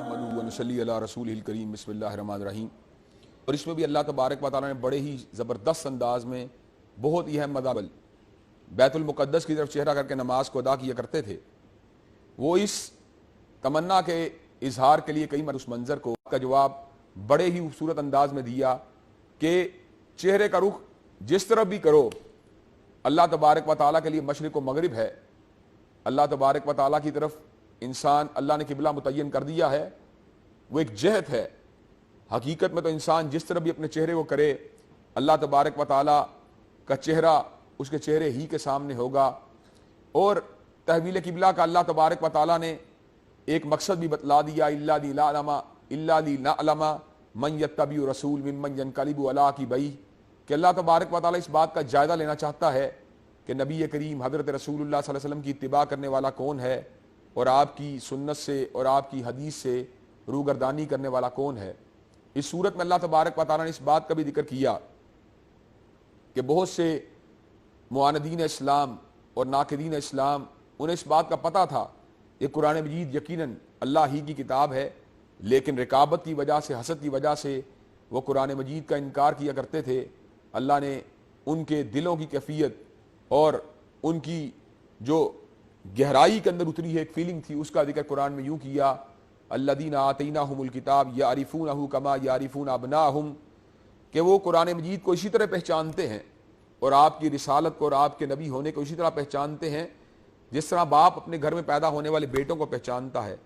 نحمدہ ونصلی علی رسولہ الکریم بسم اللہ الرحمن الرحیم۔ اور اس میں بھی اللہ تبارک و تعالیٰ نے بڑے ہی زبردست انداز میں بہت ہی اہم مدابل بیت المقدس کی طرف چہرہ کر کے نماز کو ادا کیا کرتے تھے، وہ اس تمنا کے اظہار کے لیے کئی مرتبہ اس منظر کو کا جواب بڑے ہی خوبصورت انداز میں دیا کہ چہرے کا رخ جس طرف بھی کرو اللہ تبارک و تعالیٰ کے لیے مشرق و مغرب ہے، اللہ تبارک و تعالیٰ کی طرف انسان اللہ نے قبلہ متعین کر دیا ہے، وہ ایک جہت ہے۔ حقیقت میں تو انسان جس طرح بھی اپنے چہرے کو کرے اللہ تبارک و تعالیٰ کا چہرہ اس کے چہرے ہی کے سامنے ہوگا۔ اور تحویل قبلہ کا اللہ تبارک و تعالیٰ نے ایک مقصد بھی بتلا دیا، الا لنعلم من یتبع رسول ممن ینقلب علی عقبیہ، کہ اللہ تبارک و تعالیٰ اس بات کا جائزہ لینا چاہتا ہے کہ نبی کریم حضرت رسول اللہ صلی اللہ علیہ وسلم کی اتباع کرنے والا کون ہے اور آپ کی سنت سے اور آپ کی حدیث سے روگردانی کرنے والا کون ہے۔ اس صورت میں اللہ تبارک و تعالیٰ نے اس بات کا بھی ذکر کیا کہ بہت سے معاندین اسلام اور ناقدین اسلام انہیں اس بات کا پتہ تھا کہ قرآن مجید یقیناً اللہ ہی کی کتاب ہے، لیکن رکابت کی وجہ سے، حسد کی وجہ سے وہ قرآن مجید کا انکار کیا کرتے تھے۔ اللہ نے ان کے دلوں کی کیفیت اور ان کی جو گہرائی کے اندر اتری ہے ایک فیلنگ تھی، اس کا ذکر قرآن میں یوں کیا، الذین آتیناہم الکتاب یعرفونہ کما یعرفون ابناہم، کہ وہ قرآن مجید کو اسی طرح پہچانتے ہیں اور آپ کی رسالت کو اور آپ کے نبی ہونے کو اسی طرح پہچانتے ہیں جس طرح باپ اپنے گھر میں پیدا ہونے والے بیٹوں کو پہچانتا ہے۔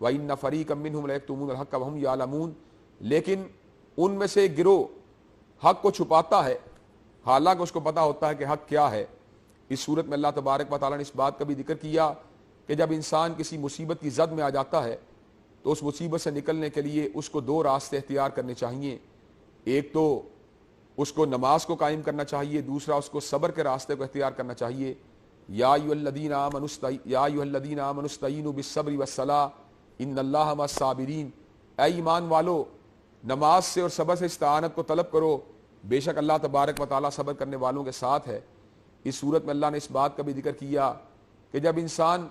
وَإِنَّ فَرِيقًا مِّنْهُمْ لَيَكْتُمُونَ الْحَقَّ وَهُمْ يَعْلَمُونَ، لیکن ان میں سے ایک گروہ حق کو چھپاتا ہے حالانکہ اس کو پتا ہوتا ہے کہ حق کیا ہے۔ اس صورت میں اللہ تبارک و تعالیٰ نے اس بات کا بھی ذکر کیا کہ جب انسان کسی مصیبت کی زد میں آ جاتا ہے تو اس مصیبت سے نکلنے کے لیے اس کو دو راستے اختیار کرنے چاہیے، ایک تو اس کو نماز کو قائم کرنا چاہیے، دوسرا اس کو صبر کے راستے کو اختیار کرنا چاہیے۔ یا ایھا الذین آمنوا استعینوا بالصبر والصلاۃ ان اللہ مع الصابرین، اے ایمان والو نماز سے اور صبر سے استعانت کو طلب کرو، بے شک اللہ تبارک و تعالیٰ صبر کرنے والوں کے ساتھ ہے۔ اس صورت میں اللہ نے اس بات کا بھی ذکر کیا کہ جب انسان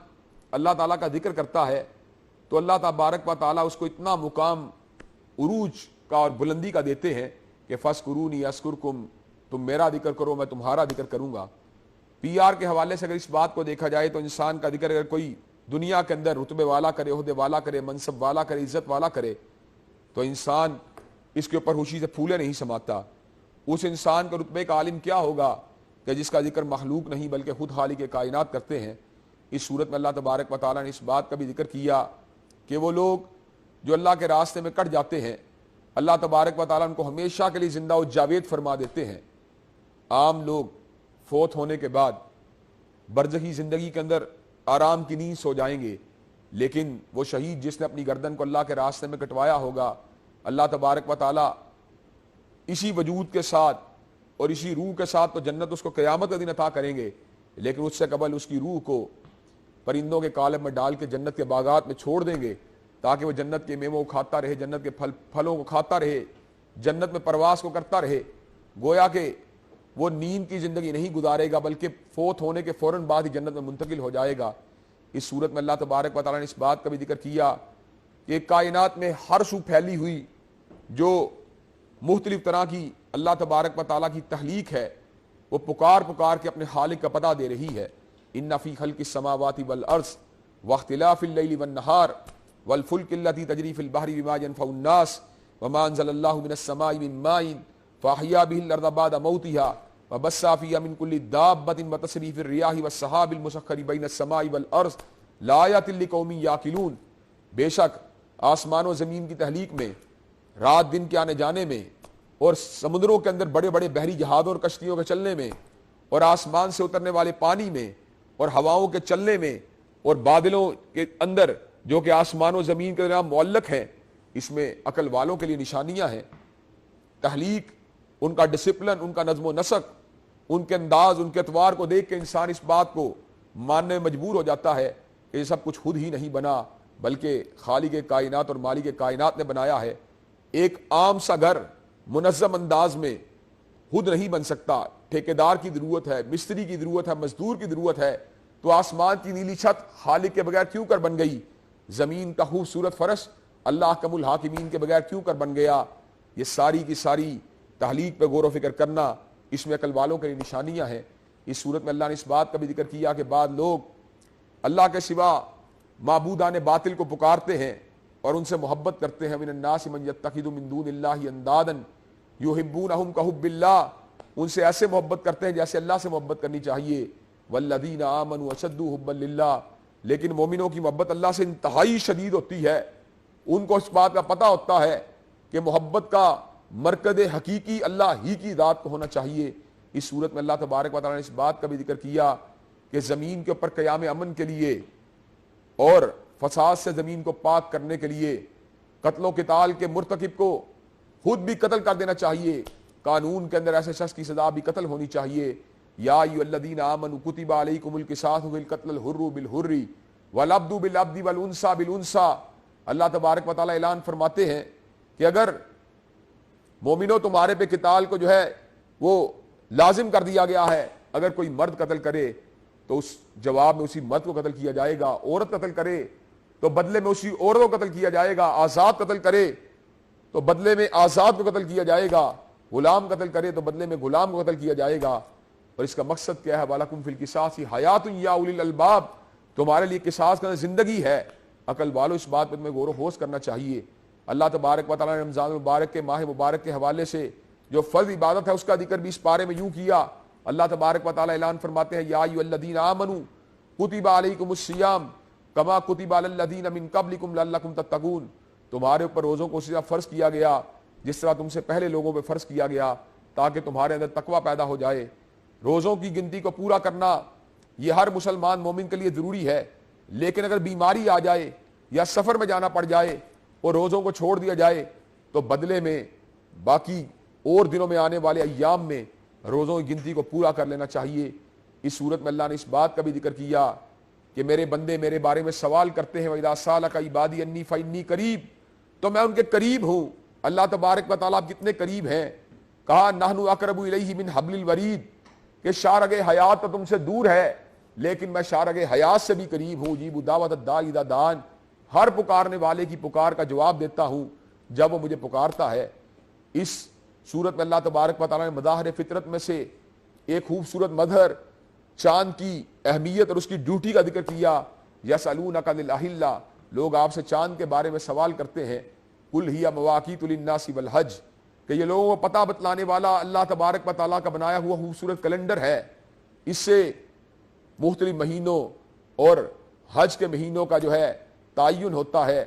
اللہ تعالیٰ کا ذکر کرتا ہے تو اللہ تبارک و تعالیٰ اس کو اتنا مقام عروج کا اور بلندی کا دیتے ہیں کہ فَاذْكُرُونِی اذْکُرْکُم، تم میرا ذکر کرو میں تمہارا ذکر کروں گا۔ پی آر کے حوالے سے اگر اس بات کو دیکھا جائے تو انسان کا ذکر اگر کوئی دنیا کے اندر رتبے والا کرے، عہدے والا کرے، منصب والا کرے، عزت والا کرے تو انسان اس کے اوپر خوشی سے پھولے نہیں سماتا۔ اس انسان کا رتبے کا عالم کیا ہوگا کہ جس کا ذکر مخلوق نہیں بلکہ خود خالق کائنات کرتے ہیں۔ اس صورت میں اللہ تبارک و تعالیٰ نے اس بات کا بھی ذکر کیا کہ وہ لوگ جو اللہ کے راستے میں کٹ جاتے ہیں اللہ تبارک و تعالیٰ ان کو ہمیشہ کے لیے زندہ و جاوید فرما دیتے ہیں۔ عام لوگ فوت ہونے کے بعد برزخی زندگی کے اندر آرام کی نیند سو جائیں گے، لیکن وہ شہید جس نے اپنی گردن کو اللہ کے راستے میں کٹوایا ہوگا اللہ تبارک و تعالیٰ اسی وجود کے ساتھ اور اسی روح کے ساتھ تو جنت اس کو قیامت کا دن عطا کریں گے، لیکن اس سے قبل اس کی روح کو پرندوں کے قالب میں ڈال کے جنت کے باغات میں چھوڑ دیں گے تاکہ وہ جنت کے میووں کو کھاتا رہے، جنت کے پھلوں کو کھاتا رہے، جنت میں پرواز کو کرتا رہے۔ گویا کہ وہ نیند کی زندگی نہیں گزارے گا بلکہ فوت ہونے کے فوراً بعد ہی جنت میں منتقل ہو جائے گا۔ اس صورت میں اللہ تبارک و تعالیٰ نے اس بات کا بھی ذکر کیا کہ کائنات میں ہر سو پھیلی ہوئی جو مختلف طرح کی اللہ تبارک و تعالیٰ کی تخلیق ہے وہ پکار کے اپنے خالق کا پتہ دے رہی ہے۔ ان فی خلق السماوات والارض واختلاف اللیل والنہار والفلک التی تجری فی البحر بما ینفع الناس وما انزل اللہ من السماء من ماء فاحیا به الارض بعد موتها وبث فیہا من کل دابۃ وتصریف الریاح والسحاب المسخر بین السماء والارض لآیات لقوم یعقلون، بے شک آسمان و زمین کی تخلیق میں، رات دن کے آنے جانے میں اور سمندروں کے اندر بڑے بڑے بحری جہازوں اور کشتیوں کے چلنے میں اور آسمان سے اترنے والے پانی میں اور ہواؤں کے چلنے میں اور بادلوں کے اندر جو کہ آسمان و زمین کے درمیان معلق ہیں، اس میں عقل والوں کے لیے نشانیاں ہیں۔ تخلیق، ان کا ڈسپلن، ان کا نظم و نسق، ان کے انداز، ان کے اطوار کو دیکھ کے انسان اس بات کو ماننے میں مجبور ہو جاتا ہے کہ یہ سب کچھ خود ہی نہیں بنا بلکہ خالق کائنات اور مالک کائنات نے بنایا ہے۔ ایک عام سا گھر منظم انداز میں خود نہیں بن سکتا، ٹھیکیدار کی ضرورت ہے، مستری کی ضرورت ہے، مزدور کی ضرورت ہے۔ تو آسمان کی نیلی چھت خالق کے بغیر کیوں کر بن گئی؟ زمین کا خوبصورت فرش اللہ احکم الحاکمین کے بغیر کیوں کر بن گیا؟ یہ ساری کی ساری تحلیق پہ غور و فکر کرنا اس میں عقل والوں کے لیے نشانیاں ہیں۔ اس صورت میں اللہ نے اس بات کا بھی ذکر کیا کہ بعض لوگ اللہ کے سوا معبودان باطل کو پکارتے ہیں اور ان سے محبت کرتے ہیں۔ من الناس من یتخذ من دون اللہ اندادا یحبونہم کحب اللہ، ان سے ایسے محبت کرتے ہیں جیسے اللہ سے محبت کرنی چاہیے۔ والذین آمنوا اشد حبا للہ، لیکن مومنوں کی محبت اللہ سے انتہائی شدید ہوتی ہے۔ ان کو اس بات کا پتہ ہوتا ہے کہ محبت کا مرکز حقیقی اللہ ہی کی ذات کو ہونا چاہیے۔ اس صورت میں اللہ تبارک و تعالیٰ نے اس بات کا بھی ذکر کیا کہ زمین کے اوپر قیام امن کے لیے اور فساد سے زمین کو پاک کرنے کے لیے قتل و قتال کے مرتکب کو خود بھی قتل کر دینا چاہیے۔ قانون کے اندر ایسے شخص کی سزا بھی قتل ہونی چاہیے۔ یا ایھا الذین آمنوا کتب علیکم القصاص فی القتل الحر بالحر والعبد بالعبد والانثى بالانثى۔ اللہ تبارک و تعالیٰ اعلان فرماتے ہیں کہ اگر مومنوں تمہارے پہ قتال کو جو ہے وہ لازم کر دیا گیا ہے، اگر کوئی مرد قتل کرے تو اس جواب میں اسی مرد کو قتل کیا جائے گا، عورت قتل کرے تو بدلے میں اسی عورت کو قتل کیا جائے گا، آزاد قتل کرے تو بدلے میں آزاد کو قتل کیا جائے گا، غلام قتل کرے تو بدلے میں غلام کو قتل کیا جائے گا۔ اور اس کا مقصد کیا ہے؟ وَلَكُمْ فِي الْقِصَاصِ حَيَاةٌ يَا أُولِي الْأَلْبَابِ، تمہارے لیے قصاص کا زندگی ہے۔ عقل والو اس بات پر تمہیں غور و خوض کرنا چاہیے۔ اللہ تبارک و تعالیٰ نے رمضان المبارک کے ماہ مبارک کے حوالے سے جو فرض عبادت ہے اس کا ذکر بھی اس پارے میں یوں کیا۔ اللہ تبارک و تعالیٰ اعلان فرماتے ہیں یا ایھا الذین آمنوا کتب علیکم الصیام کما کتب علی الذین من قبلکم لعلکم تتقون، تمہارے اوپر روزوں کو اسی طرح فرض کیا گیا جس طرح تم سے پہلے لوگوں پہ فرض کیا گیا تاکہ تمہارے اندر تقوی پیدا ہو جائے۔ روزوں کی گنتی کو پورا کرنا یہ ہر مسلمان مومن کے لیے ضروری ہے، لیکن اگر بیماری آ جائے یا سفر میں جانا پڑ جائے اور روزوں کو چھوڑ دیا جائے تو بدلے میں باقی اور دنوں میں آنے والے ایام میں روزوں کی گنتی کو پورا کر لینا چاہیے۔ اس صورت میں اللہ نے اس بات کا بھی ذکر کیا کہ میرے بندے میرے بارے میں سوال کرتے ہیں وَإِذَا سَأَلَكَ عِبَادِي أَنِّي فَإِنِّي قَرِيبٌ، تو میں ان کے قریب ہوں۔ اللہ تبارک و تعالیٰ کتنے قریب ہیں؟ کہا نَحْنُ أَقْرَبُ إِلَيْهِ مِنْ حَبْلِ الْوَرِيدِ، کہ شارگ حیات تو تم سے دور ہے لیکن میں شارگ حیات سے بھی قریب ہوں۔ اجیب دعوت الداعی اذا دعان، ہر پکارنے والے کی پکار کا جواب دیتا ہوں جب وہ مجھے پکارتا ہے۔ اس صورت میں اللہ تبارک و تعالیٰ نے مظاہر فطرت میں سے ایک خوبصورت مظہر چاند کی اہمیت اور اس کی ڈیوٹی کا ذکر کیا۔ یسألونک عن الأہلہ، لوگ آپ سے چاند کے بارے میں سوال کرتے ہیں۔ قل ہی مواقیت للناس والحج، کہ یہ لوگوں کو پتہ بتلانے والا اللہ تبارک و تعالیٰ کا بنایا ہوا خوبصورت کیلنڈر ہے۔ اس سے مختلف مہینوں اور حج کے مہینوں کا جو ہے تعین ہوتا ہے۔